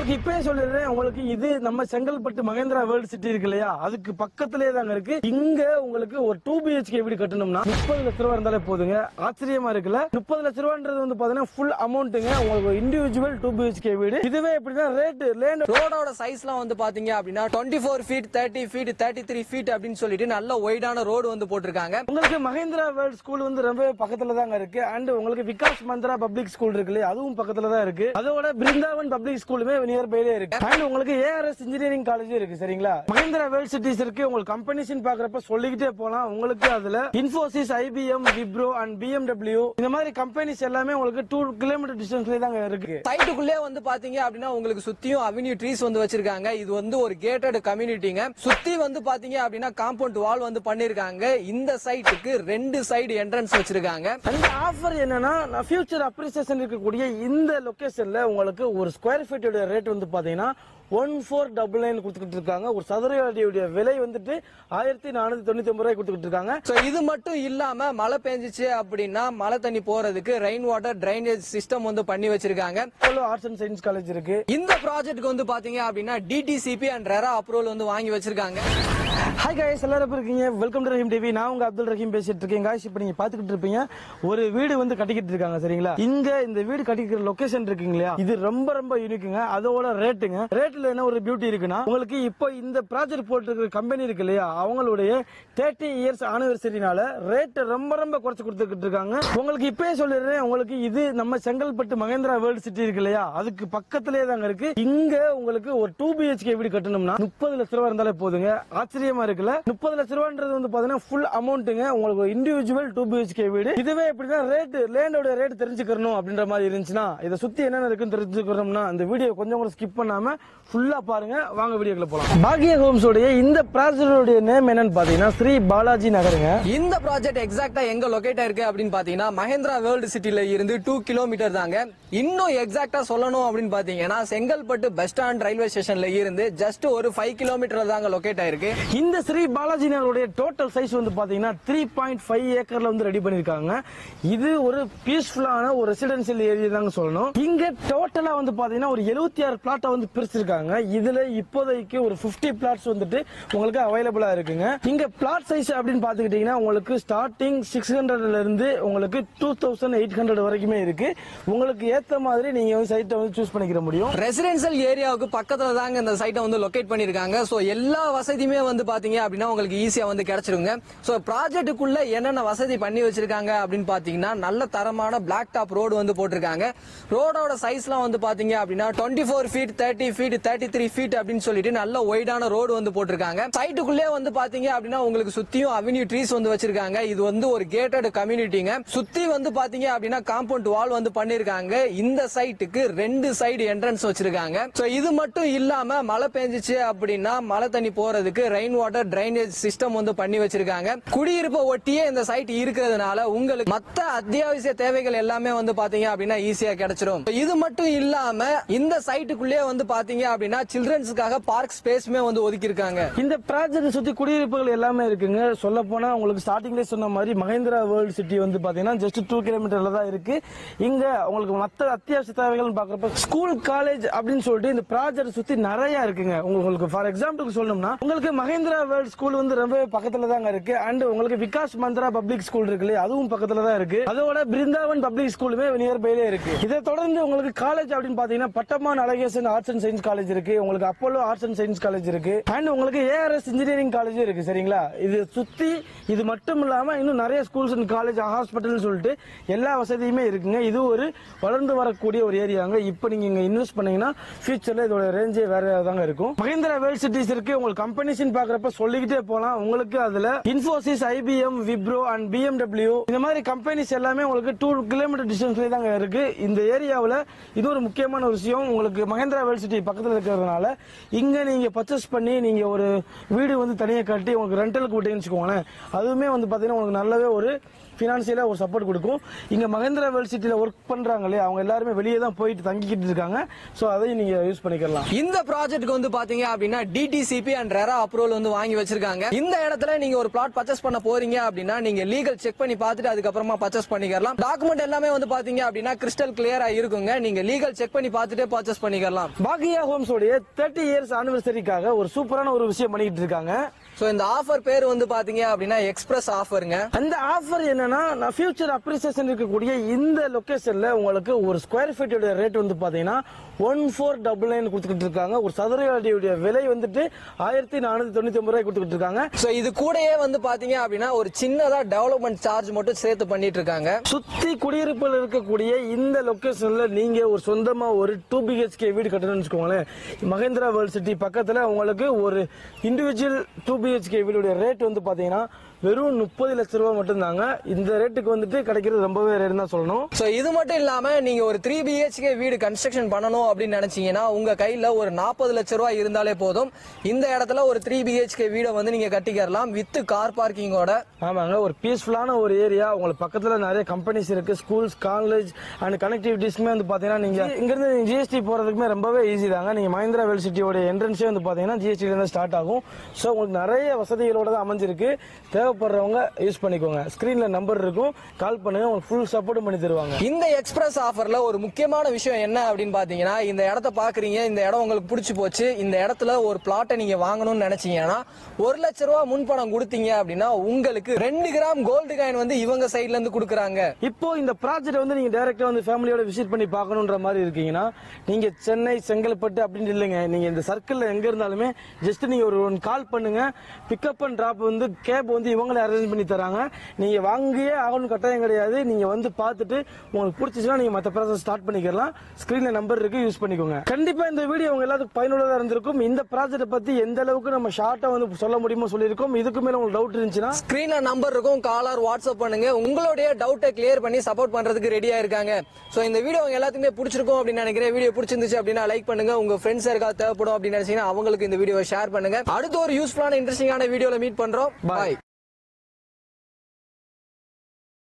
உங்களுக்கு இப்பயே சொல்லிடுறேன், உங்களுக்கு இது நம்ம செங்கல்பட்டு மகேந்திரா வேர்ல்ட் சிட்டி இருக்கு இல்லையா, அதுக்கு பக்கத்திலே தாங்க இருக்கு. இங்க உங்களுக்கு ஒரு 2 BHK வீடு கட்டணும்னா 30 லட்ச ரூபா இருந்தாலே போதுங்க. ஆச்சரியமா இருக்குல்ல? 30 லட்ச ரூபான்றது வந்து பாத்தீங்கன்னா ஃபுல் அமௌண்ட்டுங்க. உங்களுக்கு இண்டிவிஜுவல் 2 BHK வீடு. இதுவே எப்படின்னா ரேட் லேண்ட் ரோடோட சைஸ்லாம் வந்து பாத்தீங்க அப்படின்னா 24 ஃபீட் 30 ஃபீட் 33 ஃபீட் அப்படின்னு சொல்லிட்டு நல்ல ஒய்டான ரோடு வந்து போட்டிருக்காங்க. உங்களுக்கு மகேந்திரா வேர்ல்ட் ஸ்கூல் வந்து ரொம்ப பக்கத்துல தாங்க இருக்கு. அண்ட் உங்களுக்கு விகாஸ் மந்த்ரா பப்ளிக் ஸ்கூல் இருக்கு இல்லையா, அதுவும் பக்கத்துல தான் இருக்கு. அதோட பிருந்தாவன் பப்ளிக் ஸ்கூலுமே நியர் பைலே இருக்கு. அண்ட் உங்களுக்கு ARS இன்ஜினியரிங் காலேஜ் இருக்கு. சரிங்களா? மகேந்திரா வேர்ல்ட் சிட்டிஸ் இருக்கு. உங்களுக்கு கம்பெனிஸ் பாக்குறப்ப சொல்லிக்கிட்டே போலாம். உங்களுக்கு அதுல Infosys, IBM, Wipro and BMW இந்த மாதிரி கம்பெனிஸ் எல்லாமே உங்களுக்கு 2 கிலோமீட்டர் டிஸ்டன்ஸ்ல தாங்க இருக்கு. சைட்டுக்குள்ளே வந்து பாத்தீங்க அப்படின்னா உங்களுக்கு சுத்தியும் அவென்யூ ட்ரீஸ் வந்து வச்சிருக்காங்க. இது வந்து ஒரு கேட்டட் கம்யூனிட்டிங்க. சுத்தி வந்து பாத்தீங்க அப்படின்னா காம்பவுண்ட் வால் வந்து பண்ணிருக்காங்க. இந்த சைட்டுக்கு 2 சைடு என்ட்ரன்ஸ் வச்சிருக்காங்க. அந்த ஆஃபர் என்னன்னா, ஃபியூச்சர் அப்ரிசியேஷன் இருக்கக்கூடிய இந்த லொகேஷன்ல உங்களுக்கு ஒரு ஸ்கொயர் ஃபீட்டோட ரேட் வந்து பாத்தீங்கன்னா 1499 கொடுத்துட்டு இருக்காங்க. ஒரு சதுர அடியுடைய விலை வந்துட்டு 1499 ரூபாய் கொடுத்துட்டு இருக்காங்க. இது மட்டும் இல்லாம மழை பெஞ்சிச்சு அப்படின்னா மழை தண்ணி போறதுக்கு ரெயின் வாட்டர் டிரைனேஜ் சிஸ்டம் வந்து பண்ணி வச்சிருக்காங்க. ஆர்ட்ஸ் அண்ட் சயின்ஸ் காலேஜ் இருக்கு. இந்த ப்ராஜெக்ட்க்கு வந்து பாத்தீங்க அப்படின்னா DTCP அண்ட் ரெரா அப்ரூவல் வந்து வாங்கி வச்சிருக்காங்க. ஹாய் गाइस, எல்லாரும் எப்படி இருக்கீங்க? Welcome to Rahim TV. நான் உங்க அப்துல் ரஹீம் பேசிட்டு இருக்கேன். गाइस, இப்போ நீங்க பாத்துக்கிட்டு இருப்பீங்க ஒரு வீடு வந்து கட்டிக்கிட்டு இருக்காங்க. சரிங்களா? இங்க இந்த வீடு கட்டிக்கிற லொகேஷன் இருக்குங்க இல்லையா, இது ரொம்ப ரொம்ப யூனிக்குங்க. அதோட ரேட்ல என்ன ஒரு பியூட்டி இருக்குன்னா, உங்களுக்கு இப்போ இந்த ப்ராஜெக்ட் போட்டு இருக்கிற கம்பெனி இருக்கு இல்லையா, அவங்களுடைய 30 இயர்ஸ் ஆனிவர்சரினால ரேட் ரொம்ப ரொம்ப குறைச்சு கொடுத்துக்கிட்டு இருக்காங்க. உங்களுக்கு இப்பயே சொல்லிடுறேன், உங்களுக்கு இது நம்ம செங்கல்பட்டு மகேந்திரா வேர்ல்ட் சிட்டி இருக்கு இல்லையா, அதுக்கு பக்கத்திலே தாங்க இருக்கு. இங்க உங்களுக்கு ஒரு 2 BHK வீடு கட்டணும்னா 30 லட்ச ரூபா இருந்தாலே போதுங்க. ஆச்சரியமா இருக்குல்ல? 30 லட்ச ரூபான்றது வந்து பாத்தீங்கன்னா ஃபுல் அமௌண்ட்டுங்க. உங்களுக்கு இண்டிவிஜுவல் 2 BHK வீடு. இதுவே எப்படின்னா லேண்டோட ரேட் தெரிஞ்சுக்கணும் அப்படின்ற மாதிரி இருந்துச்சுன்னா, இதை சுத்தி என்னென்ன இருக்குன்னு தெரிஞ்சுக்கணும்னா இந்த வீடியோ கொஞ்சம் கூட ஸ்கிப் பண்ணாம ஃபுல்லா பாருங்க. வாங்க வீடியோக்குள்ள போலாம். பாக்யா ஹோம்ஸ் உடைய இந்த ப்ராஜெக்டோட நேம் என்னன்னு பாத்தீங்கன்னா ஸ்ரீ பாலாஜி நகருங்க. இந்த ப்ராஜெக்ட் எக்ஸாக்ட்டா எங்க லொகேட் ஆயிருக்கு அப்படின்னு பாத்தீங்கன்னா மகேந்திரா வேர்ல்ட் சிட்டில இருந்து 2 கிலோமீட்டர் தாங்க. இன்னும் எக்ஸாக்ட்டா சொல்லணும் அப்படின்னு பாத்தீங்கன்னா செங்கல்பட்டு பஸ் ஸ்டாண்ட் ரயில்வே ஸ்டேஷன்ல இருந்து ஜஸ்ட் ஒரு 5 கிலோமீட்டர் தாங்க லொகேட் ஆயிருக்கு. இந்த ஸ்ரீ பாலாஜி நகருடைய டோட்டல் சைஸ் வந்து பாத்தீங்கன்னா 3.5 ஏக்கர்ல வந்து ரெடி பண்ணிருக்காங்க. இது ஒரு பீஸ்ஃபுல்லான ஒரு ரெசிடென்சியல் ஏரியா தாங்க சொல்லணும். இங்க டோட்டலா வந்து பாத்தீங்கன்னா ஒரு 76 பிளாட்டை வந்து பிரிச்சிருக்காங்க. இதுல இப்போதைக்கு ஒரு 50 பிளாட்ஸ் வந்துட்டு உங்களுக்கு அவைலபிளா இருக்குங்க. இங்க பிளாட் சைஸ் அப்படின்னு பாத்துக்கிட்டீங்கன்னா உங்களுக்கு ஸ்டார்டிங் 600ல இருந்து உங்களுக்கு 2800 வரைக்குமே இருக்கு. உங்களுக்கு ஏத்த மாதிரி நீங்க வந்து சைட்டை வந்து சூஸ் பண்ணிக்கிற முடியும். ரெசிடென்சியல் ஏரியாவுக்கு பக்கத்துல தாங்க இந்த சைட்டை வந்து லொகேட் பண்ணிருக்காங்க. சோ எல்லா வசதியுமே வந்து பாத்தீங்க அப்படின்னா உங்களுக்கு ஈஸியா வந்து கிடைச்சிருங்க. சோ ப்ராஜெக்ட்டுக்குள்ள என்னென்ன வசதி பண்ணி வச்சிருக்காங்க அப்படின்னு பாத்தீங்கன்னா நல்ல தரமான பிளாக் டாப் ரோடு வந்து போட்டிருக்காங்க. ரோடோட சைஸ்லாம் வந்து பாத்தீங்க அப்படின்னா 24 ஃபீட் 30 ஃபீட் 33 ஃபீட் அப்படின்னு சொல்லிட்டு நல்ல ஒய்டான ரோடு வந்து போட்டிருக்காங்க. சைட்டுக்குள்ளே வந்து பாத்தீங்க அப்படின்னா உங்களுக்கு சுத்தியும் அவென்யூ ட்ரீஸ் வந்து வச்சிருக்காங்க. இது வந்து ஒரு கேட்டட் கம்யூனிட்டிங்க. சுத்தி வந்து பாத்தீங்க அப்படின்னா காம்பவுண்ட் வால் வந்து பண்ணிருக்காங்க. இந்த சைட்டுக்கு 2 சைடு என்ட்ரன்ஸ் வச்சிருக்காங்க. சோ இது மட்டும் இல்லாம மழை பெஞ்சிச்சு அப்படின்னா மழை தண்ணி போறதுக்கு ரெயின் வாட்டர் டிரைனேஜ் சிஸ்டம் வந்து பண்ணி வச்சிருக்காங்க. குடியிருப்பை ஒட்டியே இந்த சைட் இருக்கிறதுனால உங்களுக்கு மத்த அத்தியாவசிய தேவைகள் எல்லாமே வந்து பாத்தீங்க அப்படின்னா ஈஸியா கிடைச்சிரும். இது மட்டும் இல்லாம இந்த சைட்டுக்குள்ளே வந்து பாத்தீங்க அப்படின்னா சில்ட்ரன்ஸ்க்காக பார்க் ஸ்பேஸ்மே வந்து ஒதுக்கி இருக்காங்க. இந்த ப்ராஜெக்ட் சுத்தி குடியிருப்புகள் எல்லாமே இருக்குங்க. சொல்ல போனா உங்களுக்கு ஸ்டார்டிங்ல சொன்ன மாதிரி மகேந்திரா வேர்ல்ட் சிட்டி வந்து பாத்தீங்கன்னா ஜஸ்ட் 2 கிலோமீட்டர்ல தான் இருக்கு. இங்க உங்களுக்கு மத்த அத்தியாவசிய தேவைகள் பாக்குறப்ப ஸ்கூல் காலேஜ் அப்படின்னு சொல்லிட்டு இந்த ப்ராஜெக்ட் சுத்தி நிறைய இருக்குங்க. உங்களுக்கு ஃபார் எக்ஸாம்பிள் சொல்லணும்னா உங்களுக்கு மகேந்திரா வேர்ல்ட் ஸ்கூல் வந்து ரொம்ப பக்கத்துல தாங்க இருக்கு. அண்ட் உங்களுக்கு விகாஸ் மந்த்ரா பப்ளிக் ஸ்கூல் இருக்கு இல்லையா, அதுவும் பக்கத்துல தான் இருக்கு. அதோட பிருந்தாவன் பப்ளிக் ஸ்கூலுமே நியர் பைலே இருக்கு. இதை தொடர்ந்து உங்களுக்கு காலேஜ் அப்படின்னு பாத்தீங்கன்னா பட்டமான் Alagesan arts and science college இருக்கு. உங்களுக்கு Apollo arts and science college இருக்கு. அண்ட் உங்களுக்கு ARS இன்ஜினியரிங் காலேஜ் இருக்கு. சரிங்களா? இது சுத்தி இது மட்டும் இல்லாம இன்னும் நிறைய ஸ்கூல்ஸ் அண்ட் காலேஜ் ஹாஸ்பிட்டல் சொல்லிட்டு எல்லா வசதியுமே இருக்குங்க. இது ஒரு வளர்ந்து வரக்கூடிய ஒரு ஏரியாங்க. இப்போ நீங்க இங்க இன்வெஸ்ட் பண்ணீங்கன்னா ஃபியூச்சர்ல இதோட ரேஞ்சே வேற தாங்க இருக்கும். மகேந்திரா வேர்ல்ட் சிட்டிஸ் இருக்கு. உங்களுக்கு கம்பெனிஸ் பாக்குறப்ப சொல்லிக்கிட்டே போலாம். உங்களுக்கு அதுல Infosys, IBM, Wipro and BMW இந்த மாதிரி கம்பெனிஸ் எல்லாமே உங்களுக்கு 2 கிலோமீட்டர் டிஸ்டன்ஸ்ல தாங்க இருக்கு. இந்த ஏரியாவில் இது ஒரு முக்கியமான ஒரு விஷயம். உங்களுக்கு மகேந்திரா வேர்ல்ட் சிட்டி பக்கத்தில் இருக்கிறதுனால இங்க நீங்க பர்ச்சேஸ் பண்ணி நீங்க ஒரு வீடு வந்து தனியாக கட்டி உங்களுக்கு ரெண்டலுக்கு விட்டீங்கன்னு வச்சுக்கோங்களேன், அதுவுமே வந்து பாத்தீங்கன்னா உங்களுக்கு நல்லாவே ஒரு ஃபினான்சியலா ஒரு சப்போர்ட் கொடுக்கும். இங்க மகேந்திரா வேர்ல்ட் சிட்டில ஒர்க் பண்றாங்களே அவங்க எல்லாருமே வெளியே தான் போயிட்டு தங்கிக்கிட்டு இருக்காங்க. சோ அதையும் நீங்க யூஸ் பண்ணிக்கலாம். இந்த ப்ராஜெக்ட்க்கு வந்து பாத்தீங்க அப்படின்னா டிடிசிபி அண்ட் ரெரா அப்ரூவல் வந்து வாங்கி வச்சிருக்காங்க. இந்த இடத்துல நீங்க ஒரு பிளாட் பர்ச்சேஸ் பண்ண போறீங்க அப்படின்னா நீங்க லீகல் செக் பண்ணி பார்த்துட்டு அதுக்கப்புறமா பர்ச்சேஸ் பண்ணிக்கலாம். டாக்குமெண்ட் எல்லாமே வந்து பாத்தீங்க அப்படின்னா கிறிஸ்டல் கிளியரா இருக்குங்க. நீங்க லீகல் செக் பண்ணி பார்த்துட்டே பர்ச்சேஸ் பண்ணிக்கலாம். பாக்கியா ஹோம்ஸ் உடைய 30 இயர்ஸ் ஆனிவர்சரிக்காக ஒரு சூப்பரான ஒரு விஷயம் பண்ணிட்டு இருக்காங்க. சோ இந்த ஆஃபர் பேர் வந்து பாத்தீங்க அப்படின்னா எக்ஸ்பிரஸ் ஆஃபருங்க. அந்த ஆஃபர் என்னன்னா ஃபியூச்சர் அப்ரிசியேஷன் இருக்கக்கூடிய இந்த லொகேஷன்ல உங்களுக்கு ஒரு ஸ்கொயர் ஃபீட்டோட ரேட் வந்து பாத்தீங்கன்னா 1499 கொடுத்துக்கிட்டு இருக்காங்க. ஒரு சதுர அடியுடைய விலை வந்துட்டு 1499 ரூபாய் கொடுத்துக்கிட்டு இருக்காங்க. சோ இது கூடயே வந்து பாத்தீங்க அப்படின்னா ஒரு சின்னதா டெவலப்மெண்ட் சார்ஜ் மட்டும் சேர்த்து பண்ணிட்டு இருக்காங்க. சுத்தி குடியிருப்புல இருக்கக்கூடிய இந்த லொகேஷன்ல நீங்க ஒரு சொந்தமா ஒரு 2 BHK வீடு கட்டணும்னு வச்சுக்கோங்களேன். மகேந்திரா வேர்ல்ட் சிட்டி பக்கத்துல உங்களுக்கு ஒரு இண்டிவிஜுவல் 2 BHK வீடுடைய ரேட் வந்து பாத்தீங்கன்னா வெறும் 30 லட்சம் ரூபாய் மட்டும் தாங்க. இந்த ரேட்டுக்கு வந்துட்டு கிடைக்கிறது ரொம்பவே ரேர் தான் சொல்லணும். சோ இது மட்டும் இல்லாம நீங்க ஒரு 3 BHK வீடு கன்ஸ்ட்ரக்ஷன் பண்ணணும் அப்படின்னு நினைச்சீங்கன்னா உங்க கையில ஒரு 40 லட்சம் ரூபாய் இருந்தாலே போதும். இந்த இடத்துல ஒரு 3 BHK வீடை வந்து நீங்க கட்டிக்கலாம் வித் கார் பார்க்கிங்கோட. ஆமாங்க, ஒரு பீஸ்ஃபுல்லான ஒரு ஏரியா. உங்களுக்கு பக்கத்துல நிறைய கம்பெனிஸ் இருக்கு, ஸ்கூல்ஸ், காலேஜ் அண்ட் கனெக்டிவிட்டிஸ்மே வந்து பாத்தீங்கன்னா நீங்க இங்க இருந்து ஜிஎஸ்டி போறதுக்குமே ரொம்பவே ஈஸி தாங்க. நீங்க மஹிந்திரா வேர்ல்ட் சிட்டியோட என்ட்ரன்ஸே வந்து பாத்தீங்கன்னா ஜிஎஸ்டி இருந்து ஸ்டார்ட் ஆகும். சோ உங்களுக்கு நிறைய வசதிகளோட தான் அமைஞ்சிருக்கு. தேவைப்படுறவங்க யூஸ் பண்ணிக்கோங்க. ஸ்கிரீன்ல நம்பர் இருக்கும், கால் பண்ணுங்க, உங்களுக்கு ஃபுல் சப்போர்ட் பண்ணி தருவாங்க. இந்த எக்ஸ்பிரஸ் ஆஃபர்ல ஒரு முக்கியமான விஷயம் என்ன அப்படின்னு பாத்தீங்கன்னா இந்த இடத்த பாக்குறீங்க, இந்த இடம் உங்களுக்கு பிடிச்சு போச்சு, இந்த இடத்துல ஒரு பிளாட்டை நீங்க வாங்கணும்னு நினைச்சீங்கன்னா 1 லட்சம் ரூபாய் முன்பணம் கொடுத்தீங்க அப்படின்னா உங்களுக்கு 2 கிராம் கோல்டு காயின் வந்து இவங்க சைட்ல இருந்து கொடுக்குறாங்க. இப்போ இந்த ப்ராஜெக்ட் வந்து நீங்க டைரக்டா வந்து ஃபேமிலியோட விசிட் பண்ணி பார்க்கணும்ன்ற மாதிரி இருக்கீங்கன்னா நீங்க சென்னை, செங்கல்பட்டு அப்படின்னு இல்லைங்க. நீங்க இந்த சர்க்கிள்ல எங்க இருந்தாலுமே ஜஸ்ட் நீங்க ஒரு கால் பண்ணுங்க. பிக்கப் அண்ட் டிராப் வந்து கேப் வந்து இவங்களே அரேஞ்ச் பண்ணி தராங்க. நீங்க வாங்கியே ஆகணும் கட்டாயம் கிடையாது. நீங்க வந்து பார்த்துட்டு உங்களுக்கு பிடிச்சிச்சுன்னா நீங்க மற்ற ப்ராசஸ் ஸ்டார்ட் பண்ணிக்கலாம். ஸ்கிரீன்ல நம்பர் இருக்கு, யூஸ் பண்ணிக்கோங்க. கண்டிப்பா இந்த வீடியோ உங்க எல்லாத்துக்கும் பயனுள்ளதா இருந்திருக்கும். இந்த ப்ராஜெக்ட் பத்தி எந்த அளவுக்கு நம்ம ஷார்ட்டா வந்து சொல்ல முடியுமோ சொல்லியிருக்கோம். இதுக்கு மேல உங்களுக்கு டவுட் இருந்துச்சுன்னா ஸ்கிரீன்ல நம்பர் இருக்கும், காலர் வாட்ஸ்அப் பண்ணுங்க. உங்களுடைய டவுட்டை கிளியர் பண்ணி சப்போர்ட் பண்றதுக்கு ரெடியா இருக்காங்க. சோ இந்த வீடியோ உங்க எல்லாத்துக்குமே பிடிச்சிருக்கும் அப்படின்னு நினைக்கிறேன். வீடியோ பிடிச்சிருந்துச்சு அப்படின்னா லைக் பண்ணுங்க. உங்க ஃப்ரெண்ட்ஸ் யாருக்காவது தேவைப்படும் அப்படின்னு நினைச்சீங்கன்னா அவங்களுக்கு இந்த வீடியோவை ஷேர் பண்ணுங்க. அடுத்த ஒரு யூஸ்ஃபுல்லான இன்ட்ரெஸ்டிங்கான வீடியோல மீட் பண்றோம். பாய்.